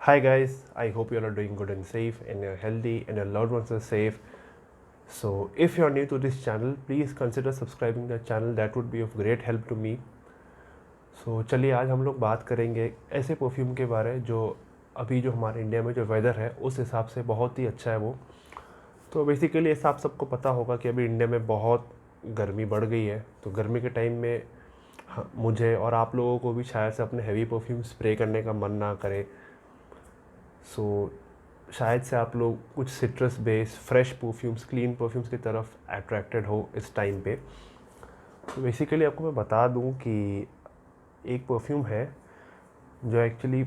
Hi guys, I hope you all are doing good and safe and you're healthy and your loved ones are safe. So if you're new to this channel, please consider subscribing the channel. That would be of great help to me. So चलिए आज हम लोग बात करेंगे ऐसे perfume के बारे जो अभी जो हमारे इंडिया में जो वेदर है उस हिसाब से बहुत ही अच्छा है वो। तो बेसिकली ऐसा आप सबको पता होगा कि अभी इंडिया में बहुत गर्मी बढ़ गई है। तो गर्मी के टाइम में मुझे और आप लोगों को भी शायद से अपने हैवी परफ्यूम स्प्रे करने का मन ना करे। सो शायद से आप लोग कुछ citrus based fresh perfumes clean perfumes की तरफ अट्रैक्टेड हो इस टाइम पे। तो बेसिकली आपको मैं बता दूं कि एक परफ्यूम है जो एक्चुअली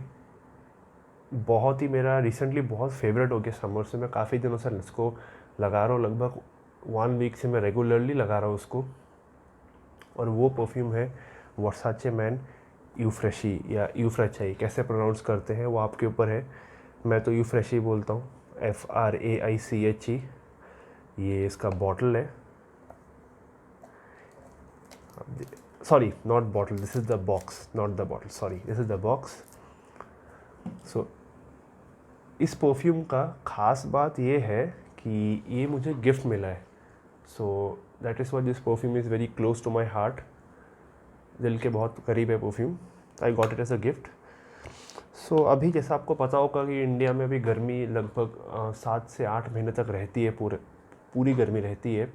बहुत ही मेरा रिसेंटली बहुत फेवरेट हो गया समर से। मैं काफ़ी दिनों से इसको लगा रहा हूँ, लगभग 1 वीक से मैं रेगुलरली लगा रहा हूँ उसको। और वो परफ्यूम है वर्साचे मैन यूफ्रेशी या यूफ्रेचाई, कैसे प्रोनाउंस करते हैं वो आपके ऊपर है। मैं तो यूफ्रेशी बोलता हूँ, FRAICHE। ये इसका बॉटल है, sorry not bottle, this is the box, not the bottle, sorry this is the box. So इस परफ्यूम का ख़ास बात ये है कि ये मुझे गिफ्ट मिला है। So that is why this perfume is very close to my heart. दिल के बहुत करीब है perfume. I got it as a gift. So अभी जैसा आपको पता होगा कि इंडिया में अभी गर्मी लगभग 7 से 8 महीने तक रहती है, पूरी गर्मी रहती है।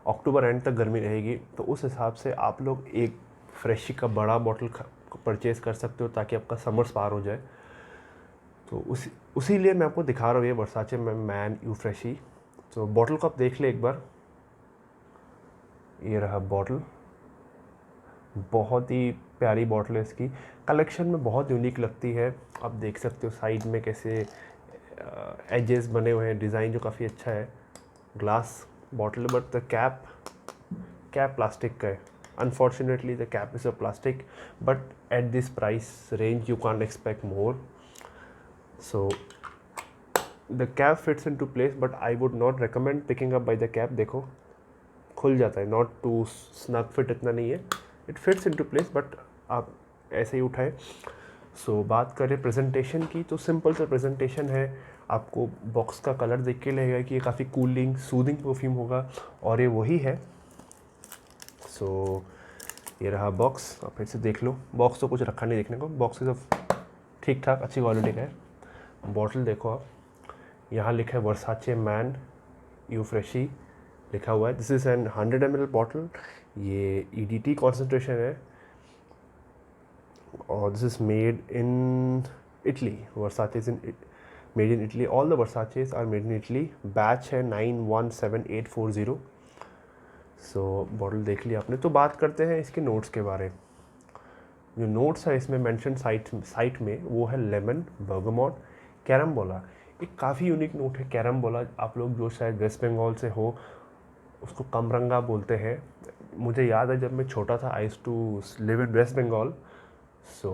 अक्टूबर एंड तक गर्मी रहेगी। तो उस हिसाब से आप लोग एक फ्रेशी का बड़ा बॉटल परचेज़ कर सकते हो ताकि आपका समर्स पार हो जाए। तो उसी लिए मैं आपको दिखा रहा हूँ ये वर्साचे मैन यू फ्रेशी। तो बॉटल को आप देख ले एक बार। ये रहा बॉटल, बहुत ही प्यारी बॉटल है। इसकी कलेक्शन में बहुत यूनिक लगती है। आप देख सकते हो साइड में कैसे एजेस बने हुए हैं, डिज़ाइन जो काफ़ी अच्छा है। Glass bottle, but the cap plastic का है। Unfortunately the cap is a plastic, but at this price range you can't expect more. So the cap fits in to place, but I would not recommend picking up by the cap. देखो खुल जाता है, not to snug fit इतना नहीं है, it fits in to place, but आप ऐसे ही उठाए। सो बात करें प्रेजेंटेशन की, तो सिंपल सा प्रेजेंटेशन है। आपको बॉक्स का कलर देख के लगेगा कि ये काफ़ी कूलिंग सूदिंग परफ्यूम होगा, और ये वही है। सो ये रहा बॉक्स, आप फिर से देख लो। बॉक्स तो कुछ रखा नहीं देखने को, बॉक्स सब ठीक ठाक अच्छी क्वालिटी का है। बॉटल देखो आप, यहाँ लिखा है वर्साचे मैन यू फ्रेशी लिखा हुआ है। This is an 100 ml bottle. ये EDT कॉन्सेंट्रेशन है और this is made in Italy. Versace is in made in Italy, all the Versaces are made in Italy. Batch है 917840। सो बॉटल देख लिया आपने। तो बात करते हैं इसके नोट्स के बारे में। जो नोट्स है इसमें मेंशन साइट में वो है लेमन, बर्गमॉट, कैरम्बोला। एक काफ़ी यूनिक नोट है कैरम्बोला। आप लोग जो शायद वेस्ट बंगाल से हो उसको कमरंगा बोलते हैं। मुझे याद है जब मैं छोटा था, I used to live in West Bengal. So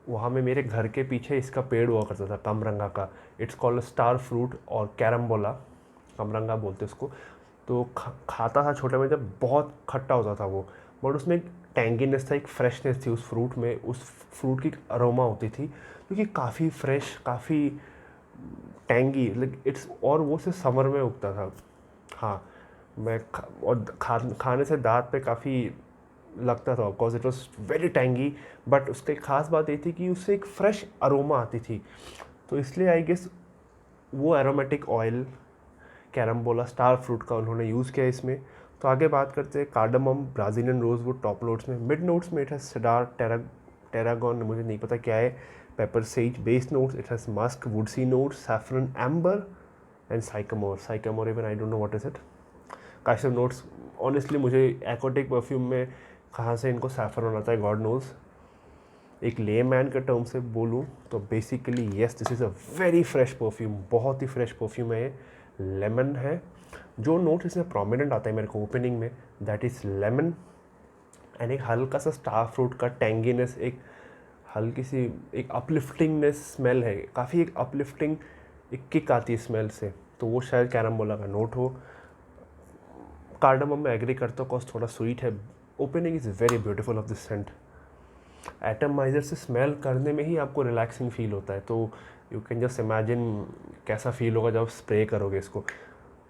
वहाँ में मेरे घर के पीछे इसका पेड़ हुआ करता था कमरंगा का। इट्स कॉल्ड स्टार फ्रूट और कैरम्बोला, कमरंगा बोलते उसको। तो खाता था छोटे में जब, बहुत खट्टा होता था वो, बट उसमें एक टैंगीनेस था, एक फ्रेशनेस थी उस फ्रूट में। उस फ्रूट की अरोमा होती थी क्योंकि काफ़ी फ्रेश, काफ़ी टैंगी, लाइक इट्स। और वो सिर्फ समर में उगता था। हाँ, खाने से दाँत पे काफ़ी लगता था, because it was very tangy. But उसकी एक ख़ास बात ये थी कि उससे एक फ्रेश अरोमा आती थी। तो इसलिए आई गेस वो aromatic oil carambola star fruit का उन्होंने यूज़ किया इसमें। तो आगे बात करते हैं cardamom, Brazilian rosewood top notes में। मिड नोट्स में इट हैज़ सेडार, टेरागॉन, मुझे नहीं पता क्या है, pepper sage. Base notes it has musk, woodsy notes, saffron, amber and sycamore even I don't know what is it. काइसम notes, honestly मुझे aquatic perfume में कहाँ से इनको सैफरन आता है, गॉड नोज़। एक ले मैन के टर्म से बोलूँ तो basically yes, this is a very fresh perfume, बहुत ही फ्रेश परफ्यूम है ये। लेमन है, जो नोट इसमें प्रोमिनेंट आता है मेरे को ओपनिंग में, दैट इज़ लेमन। एंड एक हल्का सा स्टार फ्रूट का टैंगीनेस, एक हल्की सी एक अपलिफ्टिंगनेस स्मेल है, काफ़ी एक अपलिफ्टिंग एक किक आती है स्मेल से। तो वो शायद कैरम्बोला का नोट हो। कार्डमम में एग्री करता हूँ, कॉस्ट थोड़ा स्वीट है। Opening is very beautiful of this scent. Atomiser से स्मेल करने में ही आपको रिलैक्सिंग फील होता है, तो यू कैन जस्ट इमेजिन कैसा फील होगा जब स्प्रे करोगे इसको।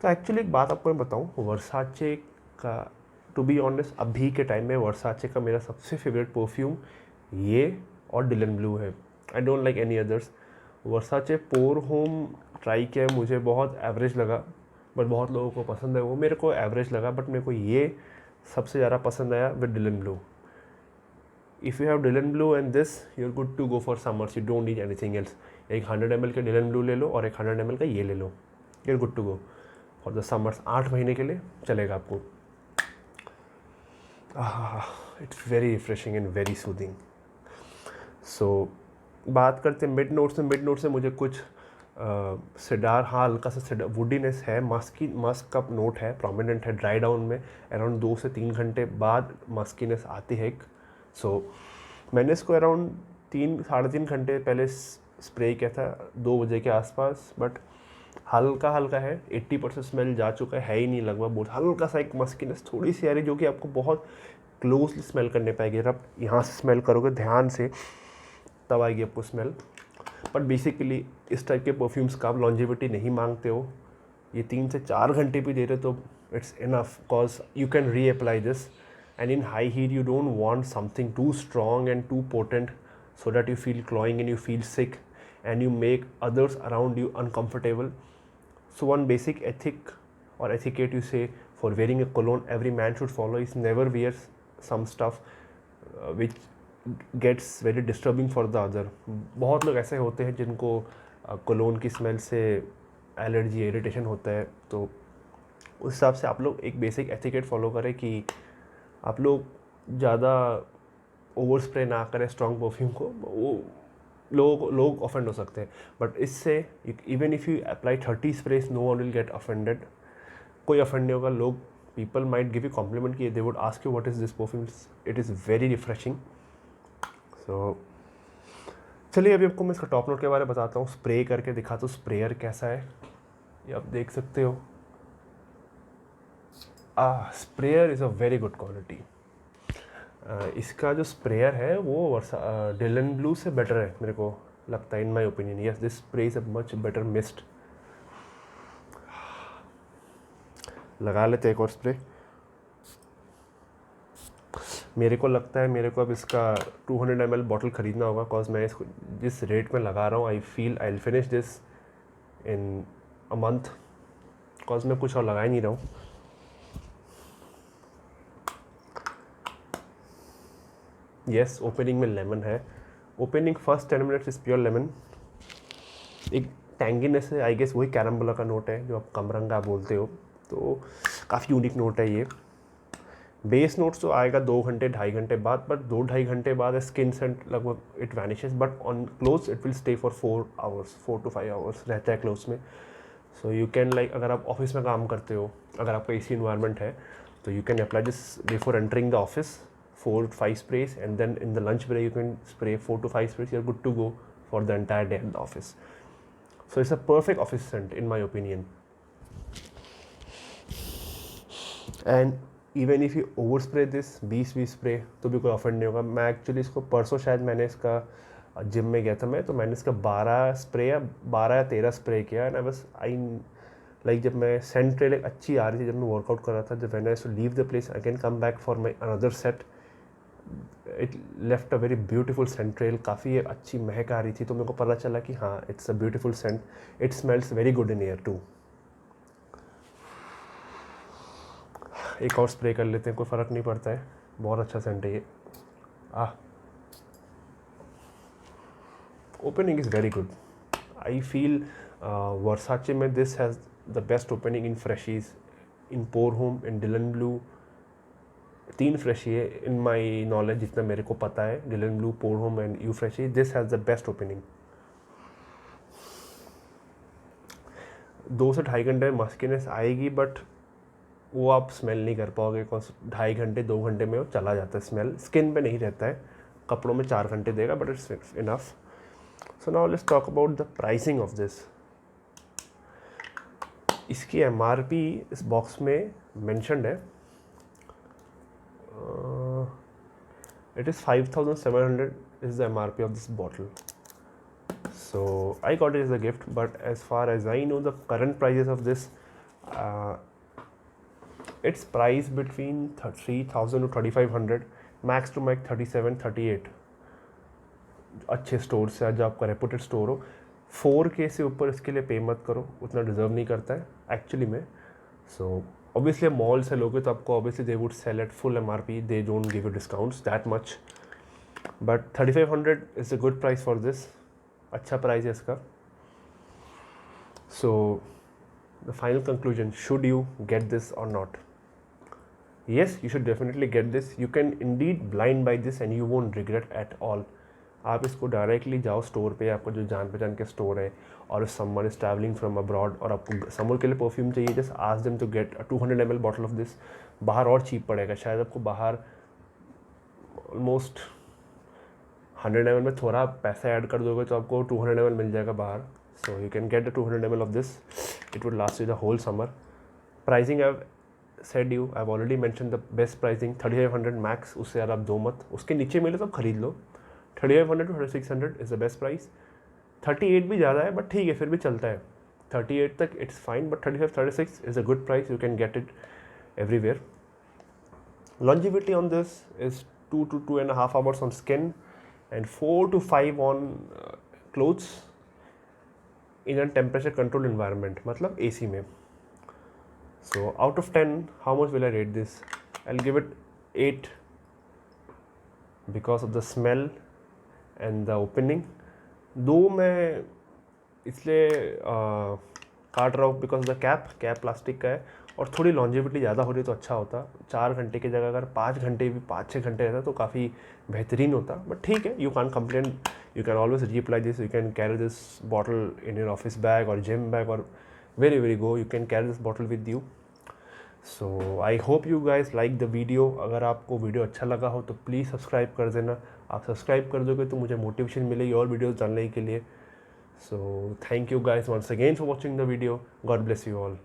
तो एक्चुअली एक बात आपको मैं बताऊँ, वर्साचे का, टू बी ऑनेस्ट अभी के टाइम में वर्साचे का मेरा सबसे फेवरेट परफ्यूम ये और डिलन ब्लू है। I don't like any others. Versace pour homme try किया है, मुझे बहुत एवरेज लगा, बट बहुत लोगों को पसंद है वो, मेरे को एवरेज लगा, बट मेरे को ये सबसे ज़्यादा पसंद आया with Dylan blue. If you have Dylan blue and this, you are good to go for summers, you don't need anything else. एक 100 ml का डिलन ब्लू ले लो और एक 100 ml का ये ले लो, you are good to go for the summers. 8 महीने के लिए चलेगा आपको। It's very refreshing and very soothing. So बात करते हैं मिड नोट से। मिड नोट से मुझे कुछ सिडार, हाँ हल्का सा सिडार वुडीनेस है, मस्क का नोट है, प्रोमिनेंट है। ड्राई डाउन में अराउंड 2 से 3 घंटे बाद मस्कीनेस आती है एक। सो मैंने इसको अराउंड 3-3.5 घंटे पहले स्प्रे किया था 2 बजे के आसपास, बट हल्का हल्का है, 80% स्मेल जा चुका है ही नहीं लगभग, बहुत हल्का सा एक मस्कीनेस थोड़ी सी आ रही, जो कि आपको बहुत क्लोजली स्मेल करने पाएगी। अगर आप यहाँ से स्मेल करोगे ध्यान से तब आएगी आपको स्मेल। बट बेसिकली इस टाइप के परफ्यूम्स का आप लॉन्जिविटी नहीं मांगते हो, ये 3 से 4 घंटे भी दे रहे तो it's enough, because you can reapply this. And in high heat you don't want something too strong and too potent so that you feel cloying and you feel sick and you make others around you uncomfortable. So one basic ethic or etiquette you say for wearing a cologne every man should follow is never wear some stuff which gets very disturbing for the other. बहुत लोग ऐसे होते हैं जिनको colon की smell से allergy, irritation होता है, तो उस हिसाब से आप लोग एक बेसिक एथिकेट फॉलो करें कि आप लोग ज़्यादा ओवर स्प्रे ना करें स्ट्रॉन्ग परफ्यूम को, वो लोग ऑफेंड हो सकते हैं। बट इससे even if you apply 30 sprays no one will get offended, कोई ऑफेंड नहीं होगा। लोग people might give you compliment कि they would ask you what is this perfume, it is very refreshing. So चलिए अभी आपको मैं इसका टॉप नोट के बारे में बताता हूँ, स्प्रे करके दिखाता हूँ स्प्रेयर कैसा है, ये आप देख सकते हो। Sprayer is a very good quality. इसका जो स्प्रेयर है वो डिलन ब्लू से बेटर है मेरे को लगता है, in my opinion. Yes, this spray is a much better mist. लगा लेते एक और स्प्रे। मेरे को लगता है मेरे को अब इसका 200 ml बॉटल ख़रीदना होगा, बिकॉज मैं इसको जिस रेट में लगा रहा हूँ I feel I will finish this in a month, because मैं कुछ और लगा ही नहीं रहा हूँ। यस, ओपनिंग में लेमन है। Opening first 10 minutes is pure lemon. एक टैंगीनेस है, आई गेस वही कैरम्बोला का नोट है जो आप कमरंगा बोलते हो, तो काफ़ी यूनिक नोट है ये। बेस नोट्स तो आएगा 2 घंटे 2.5 घंटे बाद, बट 2-2.5 घंटे बाद स्किन सेंट लगभग it vanishes, but on clothes it will stay for 4 hours, 4 to 5 hours रहता है क्लोथ्स में। सो यू कैन लाइक, अगर आप ऑफिस में काम करते हो, अगर आपका एसी इन्वायरमेंट है, तो you can apply this before entering the office 4-5 sprays, and then in the lunch break you can spray 4-5 sprays. You're good to go for the entire day at the office. So it's a perfect office scent in my opinion. And even if you overspray this 20 spray तो भी कोई offend नहीं होगा। मैं actually इसको परसों शायद मैंने इसका जिम में गया था मैं, तो मैंने इसका 12 स्प्रे या 12 या 13 स्प्रे किया। एंड आई लाइक जब मैं सेंट ट्रेल एक अच्छी आ रही थी, जब मैं वर्कआउट कर रहा था, जब मैंने to leave the place I can come back for my another set, it left a very beautiful scent trail, काफ़ी अच्छी महक आ रही थी, तो मेरे को पता चला कि हाँ it's a beautiful scent, it smells very good in air too. एक और स्प्रे कर लेते हैं, कोई फ़र्क नहीं पड़ता है, बहुत अच्छा सेंट है ये। Opening is very good. I feel Versace में this has the best opening in freshies, in pour homme, in Dylan Blue. 3 freshie है इन माई नॉलेज, जितना मेरे को पता है, Dylan Blue, pour homme and Eau Fraiche, this has the best opening. 2 से 2.5 घंटे में मस्कीनेस आएगी, बट वो आप स्मेल नहीं कर पाओगे, बिकॉज 2.5 घंटे 2 घंटे में वो चला जाता है, स्मेल स्किन पे नहीं रहता है। कपड़ों में 4 घंटे देगा, but it's enough. So now let's talk about the pricing of this. इसकी MRP इस बॉक्स में मेंशन्ड है, It is 5,700 is the MRP of this bottle. So I got it as a gift, but as far as I know, the current prices of this, it's priced between 3,000 to 3,500, max to max 37, 38. अच्छे store से, आज आपका reputed store हो, 4K से ऊपर इसके लिए पे मत करो, उतना डिज़र्व नहीं करता है एक्चुअली में. सो ऑब्वियसली मॉल से लोगे तो आपको obviously they would sell at full MRP, they don't give you discounts that much, but 3,500 is a good price for this. अच्छा प्राइस है इसका. So the final conclusion, should you get this और not? Yes, you should definitely get this. You can indeed blind buy this and you won't regret at all. आप इसको directly जाओ store पे, आपको जो जान पहचान के स्टोर है, और someone is travelling from abroad और आपको समर के लिए परफ्यूम चाहिए, just ask them to get a 200 ml bottle of this. बाहर और चीप पड़ेगा शायद आपको, बाहर ऑलमोस्ट 100 ml में थोड़ा पैसा ऐड कर दोगे तो आपको 200 ml मिल जाएगा बाहर. So you can get the 200 ml of this. It would last you the whole summer. Pricing I said you, I've already mentioned the best pricing 3,500 max. उससे यार आप दो मत, उसके नीचे मिले तो खरीद लो. 3,500 to 3,600 is the best price. 38 भी ज़्यादा है बट ठीक है, फिर भी चलता है. 38 तक it's fine, but 35, 36 is a good price. You can get it everywhere. Longevity on this is 2 to 2.5 hours on skin and 4 to 5 on clothes in a temperature controlled environment, मतलब AC में. So out of 10, how much will I rate this? I'll give it 8 because of the smell and the opening. 2 मैं इसलिए काट रहा हूँ because the cap plastic का है और थोड़ी लॉन्जिविटी ज़्यादा हो रही तो अच्छा होता. 4 घंटे की जगह अगर 5 घंटे भी 5-6 घंटे रहता तो काफ़ी बेहतरीन होता. बट ठीक है, you can complain, you can always reapply this, you can carry this bottle in your office bag और जिम बैग और very go, you can carry this bottle with you. So I hope you guys like the video. अगर आपको video अच्छा लगा हो तो please subscribe कर देना. आप सब्सक्राइब कर दोगे तो मुझे मोटिवेशन मिलेगी और वीडियोज़ डालने के लिए. So thank you guys once again for watching the video. God bless you all.